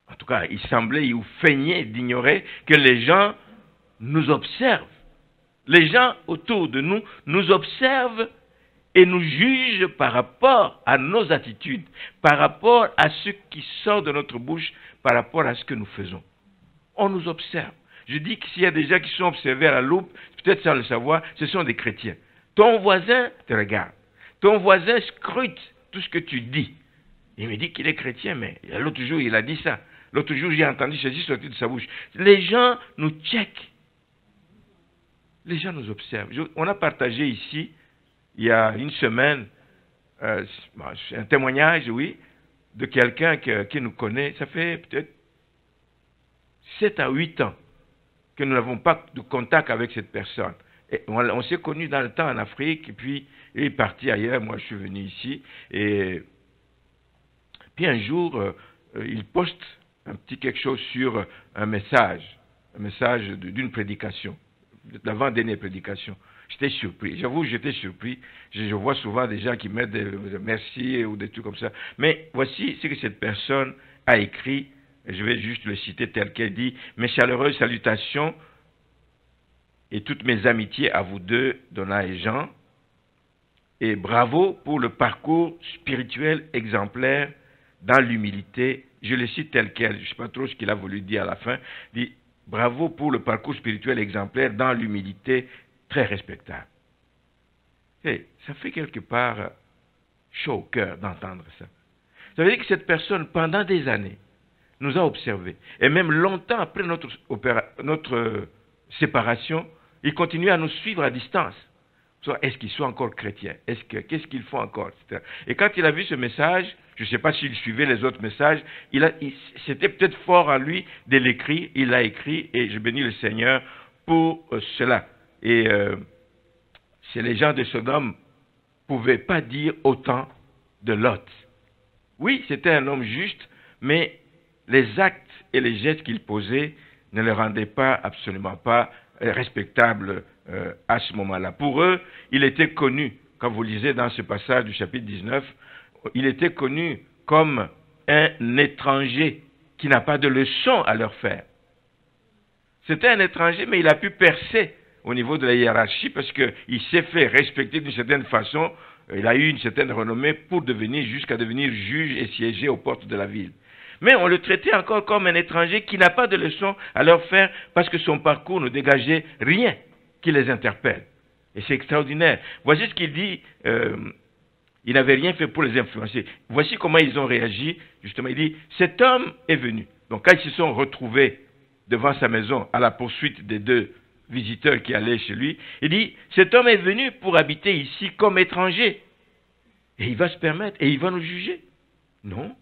en tout cas, il semblait ou feignait d'ignorer que les gens nous observent. Les gens autour de nous nous observent et nous jugent par rapport à nos attitudes, par rapport à ce qui sort de notre bouche, par rapport à ce que nous faisons. On nous observe. Je dis que s'il y a des gens qui sont observés à la loupe, peut-être sans le savoir, ce sont des chrétiens. Ton voisin te regarde. Ton voisin scrute tout ce que tu dis. Il me dit qu'il est chrétien, mais l'autre jour, il a dit ça. L'autre jour, j'ai entendu ceci sortir de sa bouche. Les gens nous checkent. Les gens nous observent. On a partagé ici, il y a une semaine, un témoignage, oui, de quelqu'un qui nous connaît. Ça fait peut-être 7 à 8 ans que nous n'avons pas de contact avec cette personne. Et on s'est connus dans le temps en Afrique, et puis il est parti ailleurs, moi je suis venu ici, et puis un jour, il poste un petit quelque chose sur un message d'une prédication, de l'avant-dernière prédication. J'étais surpris, j'avoue, j'étais surpris. Je vois souvent des gens qui mettent des merci ou des trucs comme ça. Mais voici ce que cette personne a écrit, et je vais juste le citer tel qu'elle dit. Mes chaleureuses salutations et toutes mes amitiés à vous deux, Donna et Jean. Et bravo pour le parcours spirituel exemplaire dans l'humilité. Je le cite tel quel, je ne sais pas trop ce qu'il a voulu dire à la fin. Il dit, bravo pour le parcours spirituel exemplaire dans l'humilité, très respectable. Et ça fait quelque part chaud au cœur d'entendre ça. Ça veut dire que cette personne, pendant des années, nous a observés. Et même longtemps après notre séparation, il continue à nous suivre à distance. Est-ce qu'ils sont encore chrétiens? Qu'est-ce qu'ils font encore, etc. Et quand il a vu ce message, je ne sais pas s'il suivait les autres messages, c'était peut-être fort à lui de l'écrire, il l'a écrit, et je bénis le Seigneur pour cela. Et les gens de Sodome ne pouvaient pas dire autant de Lot. Oui, c'était un homme juste, mais les actes et les gestes qu'il posait ne le rendaient pas absolument pas respectable à ce moment-là. Pour eux, il était connu, quand vous lisez dans ce passage du chapitre 19, il était connu comme un étranger qui n'a pas de leçon à leur faire. C'était un étranger, mais il a pu percer au niveau de la hiérarchie parce qu'il s'est fait respecter d'une certaine façon, il a eu une certaine renommée jusqu'à devenir juge et siéger aux portes de la ville. Mais on le traitait encore comme un étranger qui n'a pas de leçon à leur faire parce que son parcours ne dégageait rien qui les interpelle. Et c'est extraordinaire. Voici ce qu'il dit, il n'avait rien fait pour les influencer. Voici comment ils ont réagi, justement. Il dit, cet homme est venu. Donc quand ils se sont retrouvés devant sa maison à la poursuite des 2 visiteurs qui allaient chez lui. Il dit, cet homme est venu pour habiter ici comme étranger. Et il va se permettre, et il va nous juger. Non,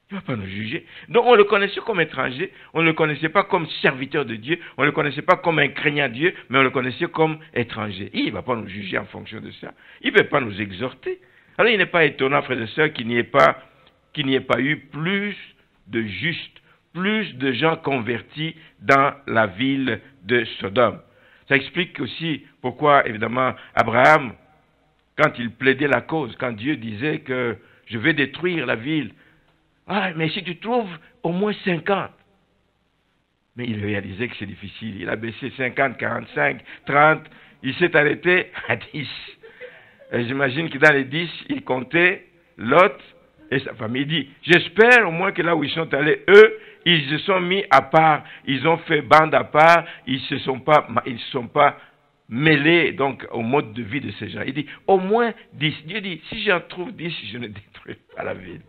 il ne va pas nous juger. Donc on le connaissait comme étranger, on ne le connaissait pas comme serviteur de Dieu, on ne le connaissait pas comme un craignant Dieu, mais on le connaissait comme étranger. Il ne va pas nous juger en fonction de ça. Il ne peut pas nous exhorter. Alors il n'est pas étonnant, frères et sœurs, qu'il n'y ait pas eu plus de justes, plus de gens convertis dans la ville de Sodome. Ça explique aussi pourquoi, évidemment, Abraham, quand il plaidait la cause, quand Dieu disait que je vais détruire la ville, ah, mais si tu trouves au moins 50. Mais il réalisait que c'est difficile. Il a baissé 50, 45, 30. Il s'est arrêté à 10. Et j'imagine que dans les 10, il comptait Lot et sa famille. Il dit, j'espère au moins que là où ils sont allés, eux, ils se sont mis à part. Ils ont fait bande à part. Ils ne se sont pas mêlés donc, au mode de vie de ces gens. Il dit, au moins 10. Dieu dit, si j'en trouve 10, je ne détruis pas la ville.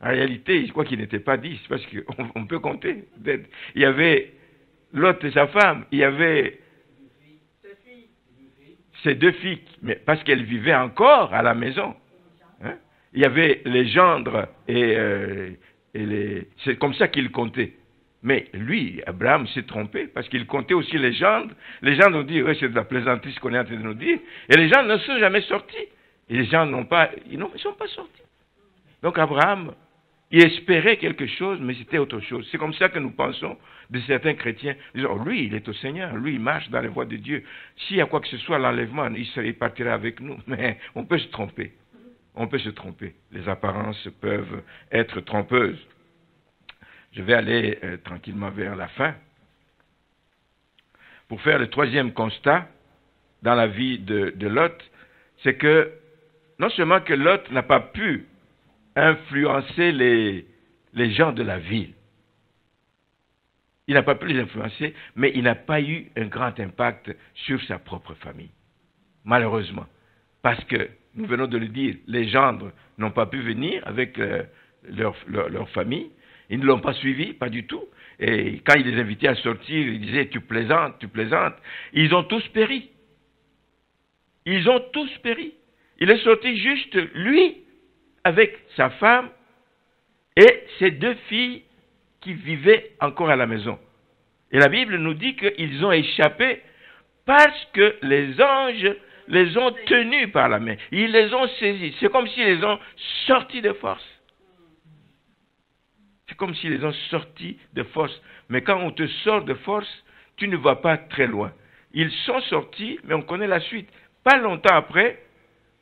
En réalité, je crois qu'il n'était pas 10, parce qu'on peut compter. Il y avait Lot et sa femme, il y avait ses 2 filles, mais parce qu'elles vivaient encore à la maison. Hein? Il y avait les gendres et c'est comme ça qu'il comptait. Mais lui, Abraham, s'est trompé, parce qu'il comptait aussi les gendres. Les gens ont dit, ouais, c'est de la plaisanterie ce qu'on est en train de nous dire. Et les gens ne sont jamais sortis. Et les gens ils ne sont pas sortis. Donc Abraham, il espérait quelque chose, mais c'était autre chose. C'est comme ça que nous pensons de certains chrétiens. Disons, lui, il est au Seigneur, lui, il marche dans les voies de Dieu. S'il y a quoi que ce soit, l'enlèvement, il partirait avec nous. Mais on peut se tromper. On peut se tromper. Les apparences peuvent être trompeuses. Je vais aller tranquillement vers la fin. Pour faire le 3e constat dans la vie de Lot, c'est que non seulement que Lot n'a pas pu influencer les gens de la ville. Il n'a pas pu les influencer, mais il n'a pas eu un grand impact sur sa propre famille. Malheureusement. Parce que, nous venons de le dire, les gendres n'ont pas pu venir avec leur famille. Ils ne l'ont pas suivi, pas du tout. Et quand il les invitait à sortir, ils disaient, tu plaisantes, tu plaisantes. Ils ont tous péri. Ils ont tous péri. Il est sorti juste, lui, avec sa femme et ses 2 filles qui vivaient encore à la maison. Et la Bible nous dit qu'ils ont échappé parce que les anges les ont tenus par la main. Ils les ont saisis. C'est comme s'ils les ont sortis de force. C'est comme s'ils les ont sortis de force. Mais quand on te sort de force, tu ne vas pas très loin. Ils sont sortis, mais on connaît la suite. Pas longtemps après,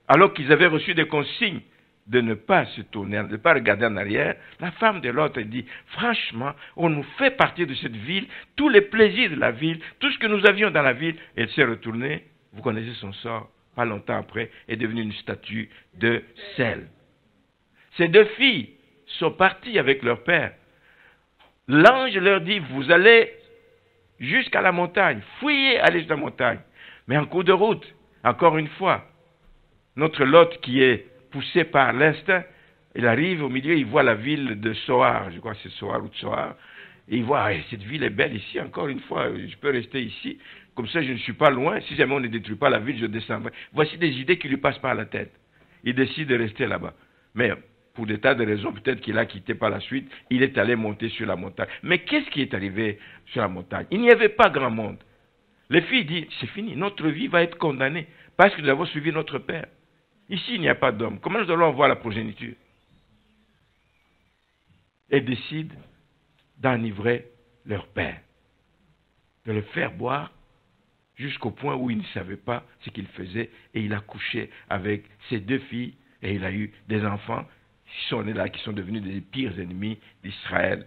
alors qu'ils avaient reçu des consignes de ne pas se tourner, de ne pas regarder en arrière, la femme de l'autre dit, franchement, on nous fait partir de cette ville, tous les plaisirs de la ville, tout ce que nous avions dans la ville, et elle s'est retournée, vous connaissez son sort, pas longtemps après, est devenue une statue de sel. Ces 2 filles sont parties avec leur père. L'ange leur dit, vous allez jusqu'à la montagne, fouillez, allez jusqu'à la montagne. Mais en cours de route, encore une fois, notre Lot qui est poussé par l'instinct, il arrive au milieu, il voit la ville de Soar, je crois que c'est Soar ou Tsoar, et il voit, cette ville est belle ici, encore une fois, je peux rester ici, comme ça je ne suis pas loin, si jamais on ne détruit pas la ville, je descendrai. Voici des idées qui lui passent par la tête. Il décide de rester là-bas. Mais pour des tas de raisons, peut-être qu'il a quitté par la suite, il est allé monter sur la montagne. Mais qu'est-ce qui est arrivé sur la montagne? Il n'y avait pas grand monde. Les filles disent, c'est fini, notre vie va être condamnée, parce que nous avons suivi notre père. Ici, il n'y a pas d'homme. Comment nous allons voir la progéniture? Et décident d'enivrer leur père, de le faire boire jusqu'au point où il ne savait pas ce qu'il faisait, et il a couché avec ses 2 filles, et il a eu des enfants qui sont nés là, qui sont devenus des pires ennemis d'Israël.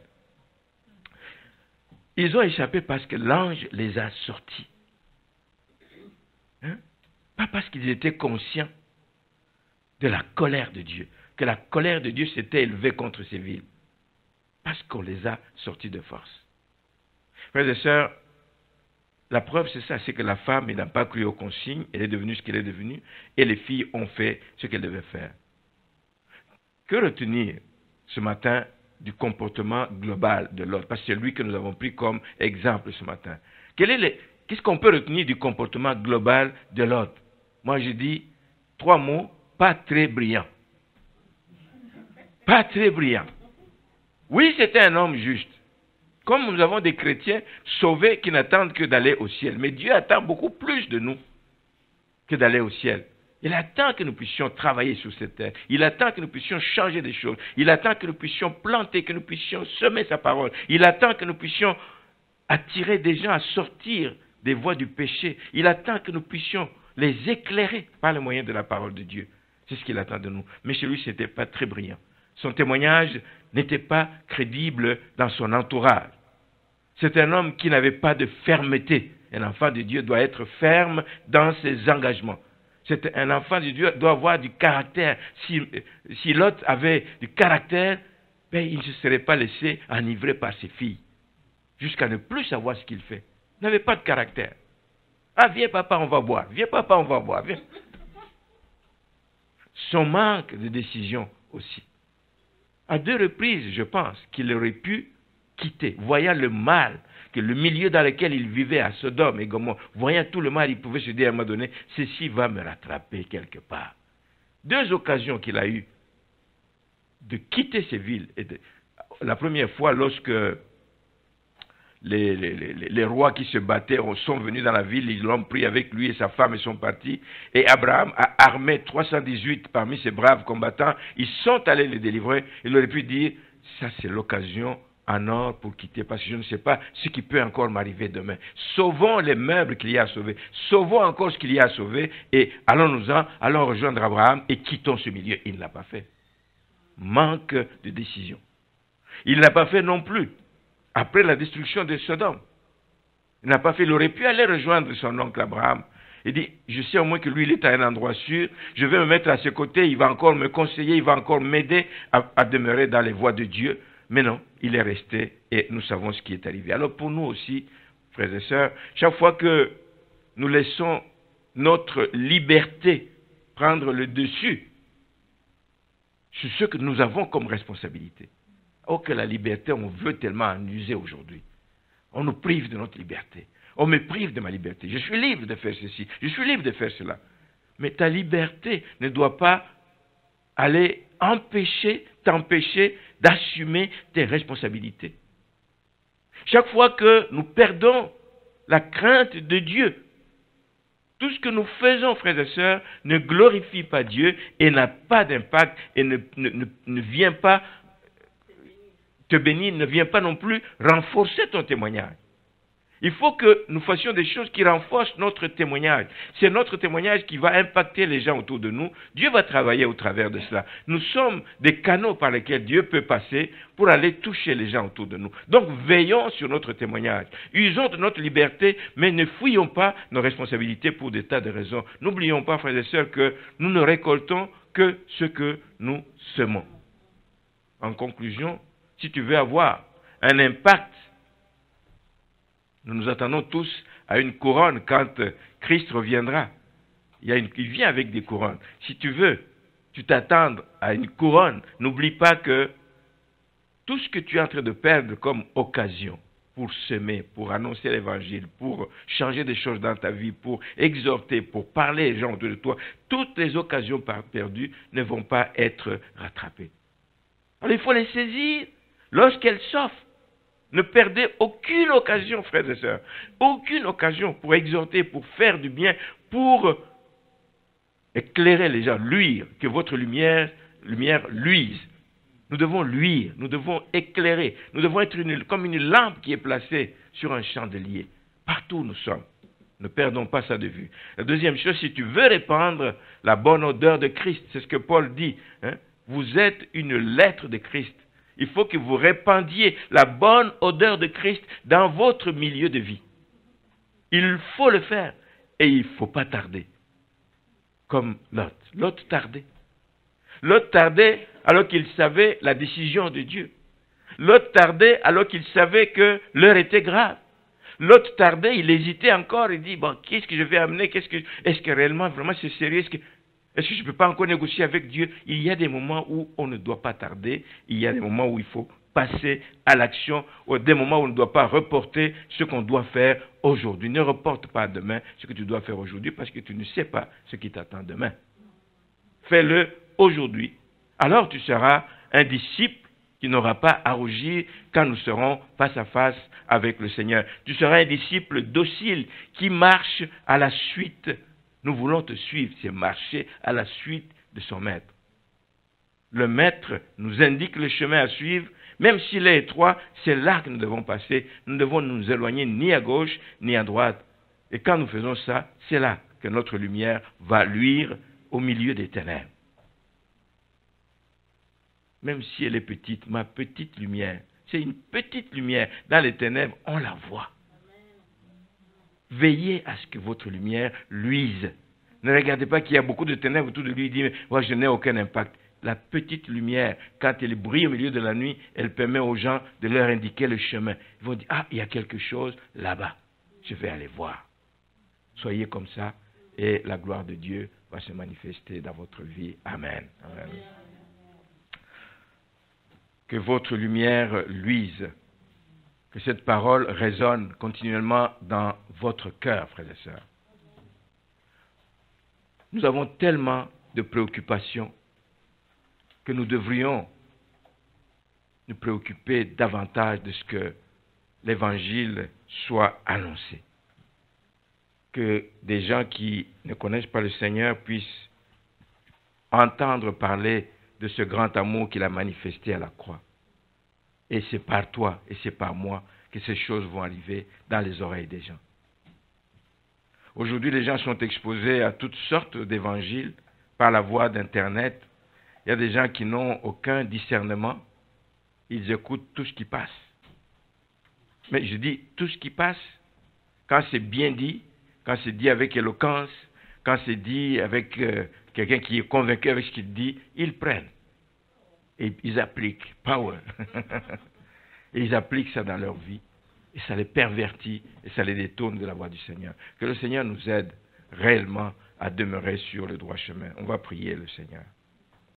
Ils ont échappé parce que l'ange les a sortis. Hein? Pas parce qu'ils étaient conscients de la colère de Dieu, que la colère de Dieu s'était élevée contre ces villes, parce qu'on les a sortis de force. Frères et sœurs, la preuve c'est ça, c'est que la femme n'a pas cru aux consignes, elle est devenue ce qu'elle est devenue, et les filles ont fait ce qu'elles devaient faire. Que retenir ce matin du comportement global de Lot, parce que c'est lui que nous avons pris comme exemple ce matin. Qu'est-ce qu'on peut retenir du comportement global de Lot? Moi, je dis 3 mots, pas très brillant. Pas très brillant. Oui, c'était un homme juste. Comme nous avons des chrétiens sauvés qui n'attendent que d'aller au ciel. Mais Dieu attend beaucoup plus de nous que d'aller au ciel. Il attend que nous puissions travailler sur cette terre. Il attend que nous puissions changer des choses. Il attend que nous puissions planter, que nous puissions semer sa parole. Il attend que nous puissions attirer des gens à sortir des voies du péché. Il attend que nous puissions les éclairer par le moyen de la parole de Dieu. C'est ce qu'il attend de nous. Mais chez lui, ce n'était pas très brillant. Son témoignage n'était pas crédible dans son entourage. C'est un homme qui n'avait pas de fermeté. Un enfant de Dieu doit être ferme dans ses engagements. Un enfant de Dieu doit avoir du caractère. Si Lot avait du caractère, ben, il ne se serait pas laissé enivrer par ses filles, jusqu'à ne plus savoir ce qu'il fait. Il n'avait pas de caractère. Ah, viens papa, on va boire. Viens papa, on va boire. Viens. Son manque de décision aussi. À 2 reprises, je pense, qu'il aurait pu quitter, voyant le mal, que le milieu dans lequel il vivait à Sodome et Gomorrhe, voyant tout le mal, il pouvait se dire à un moment donné, ceci va me rattraper quelque part. 2 occasions qu'il a eues de quitter ces villes. La première fois, lorsque les rois qui se battaient sont venus dans la ville, ils l'ont pris avec lui et sa femme et sont partis. Et Abraham a armé 318 parmi ces braves combattants. Ils sont allés les délivrer. Il aurait pu dire, ça c'est l'occasion en or pour quitter, parce que je ne sais pas ce qui peut encore m'arriver demain. Sauvons les meubles qu'il y a à sauver. Sauvons encore ce qu'il y a à sauver et allons-nous-en, allons rejoindre Abraham et quittons ce milieu. Il ne l'a pas fait. Manque de décision. Il n'a pas fait non plus après la destruction de Sodome. Il n'a pas fait, il aurait pu aller rejoindre son oncle Abraham. Il dit, je sais au moins que lui, il est à un endroit sûr, je vais me mettre à ses côtés, il va encore me conseiller, il va encore m'aider à demeurer dans les voies de Dieu. Mais non, il est resté et nous savons ce qui est arrivé. Alors pour nous aussi, frères et sœurs, chaque fois que nous laissons notre liberté prendre le dessus sur ce que nous avons comme responsabilité, oh, que la liberté, on veut tellement en user aujourd'hui. On nous prive de notre liberté. On me prive de ma liberté. Je suis libre de faire ceci. Je suis libre de faire cela. Mais ta liberté ne doit pas aller t'empêcher d'assumer tes responsabilités. Chaque fois que nous perdons la crainte de Dieu, tout ce que nous faisons, frères et sœurs, ne glorifie pas Dieu et n'a pas d'impact et ne vient pas te bénir, ne vient pas non plus renforcer ton témoignage. Il faut que nous fassions des choses qui renforcent notre témoignage. C'est notre témoignage qui va impacter les gens autour de nous. Dieu va travailler au travers de cela. Nous sommes des canaux par lesquels Dieu peut passer pour aller toucher les gens autour de nous. Donc veillons sur notre témoignage. Usons de notre liberté, mais ne fouillons pas nos responsabilités pour des tas de raisons. N'oublions pas, frères et sœurs, que nous ne récoltons que ce que nous semons. En conclusion, si tu veux avoir un impact, nous nous attendons tous à une couronne quand Christ reviendra. Il vient avec des couronnes. Si tu veux, tu t'attends à une couronne, n'oublie pas que tout ce que tu es en train de perdre comme occasion pour semer, pour annoncer l'évangile, pour changer des choses dans ta vie, pour exhorter, pour parler aux gens autour de toi, toutes les occasions perdues ne vont pas être rattrapées. Alors il faut les saisir lorsqu'elles s'offrent. Ne perdez aucune occasion, frères et sœurs, aucune occasion pour exhorter, pour faire du bien, pour éclairer les gens, luire, que votre lumière luise. Nous devons luire, nous devons éclairer, nous devons être comme une lampe qui est placée sur un chandelier, partout où nous sommes. Ne perdons pas ça de vue. La deuxième chose, si tu veux répandre la bonne odeur de Christ, c'est ce que Paul dit, hein, vous êtes une lettre de Christ. Il faut que vous répandiez la bonne odeur de Christ dans votre milieu de vie. Il faut le faire et il ne faut pas tarder. Comme Lot. Lot tardait. Lot tardait alors qu'il savait la décision de Dieu. Lot tardait alors qu'il savait que l'heure était grave. Lot tardait, il hésitait encore, il dit, bon, qu'est-ce que je vais amener, est-ce que réellement, vraiment c'est sérieux, est-ce que je ne peux pas encore négocier avec Dieu? Il y a des moments où on ne doit pas tarder, il y a des moments où il faut passer à l'action au des moments où on ne doit pas reporter ce qu'on doit faire aujourd'hui. Ne reporte pas demain ce que tu dois faire aujourd'hui parce que tu ne sais pas ce qui t'attend demain. Fais-le aujourd'hui. Alors tu seras un disciple qui n'aura pas à rougir quand nous serons face à face avec le Seigneur. Tu seras un disciple docile qui marche à la suite. Nous voulons te suivre, c'est marcher à la suite de son maître. Le maître nous indique le chemin à suivre, même s'il est étroit, c'est là que nous devons passer. Nous ne devons nous éloigner ni à gauche ni à droite. Et quand nous faisons ça, c'est là que notre lumière va luire au milieu des ténèbres. Même si elle est petite, ma petite lumière, c'est une petite lumière. Dans les ténèbres, on la voit. Veillez à ce que votre lumière luise. Ne regardez pas qu'il y a beaucoup de ténèbres autour de lui et dites, moi je n'ai aucun impact. La petite lumière, quand elle brille au milieu de la nuit, elle permet aux gens de leur indiquer le chemin. Ils vont dire, ah, il y a quelque chose là-bas. Je vais aller voir. Soyez comme ça et la gloire de Dieu va se manifester dans votre vie. Amen. Amen. Que votre lumière luise. Que cette parole résonne continuellement dans votre cœur, frères et sœurs. Nous avons tellement de préoccupations que nous devrions nous préoccuper davantage de ce que l'Évangile soit annoncé. Que des gens qui ne connaissent pas le Seigneur puissent entendre parler de ce grand amour qu'il a manifesté à la croix. Et c'est par toi et c'est par moi que ces choses vont arriver dans les oreilles des gens. Aujourd'hui, les gens sont exposés à toutes sortes d'évangiles par la voie d'Internet. Il y a des gens qui n'ont aucun discernement. Ils écoutent tout ce qui passe. Mais je dis tout ce qui passe, quand c'est bien dit, quand c'est dit avec éloquence, quand c'est dit avec quelqu'un qui est convaincu avec ce qu'il dit, ils prennent. Et ils appliquent. Power. Et ils appliquent ça dans leur vie. Et ça les pervertit et ça les détourne de la voie du Seigneur. Que le Seigneur nous aide réellement à demeurer sur le droit chemin. On va prier le Seigneur.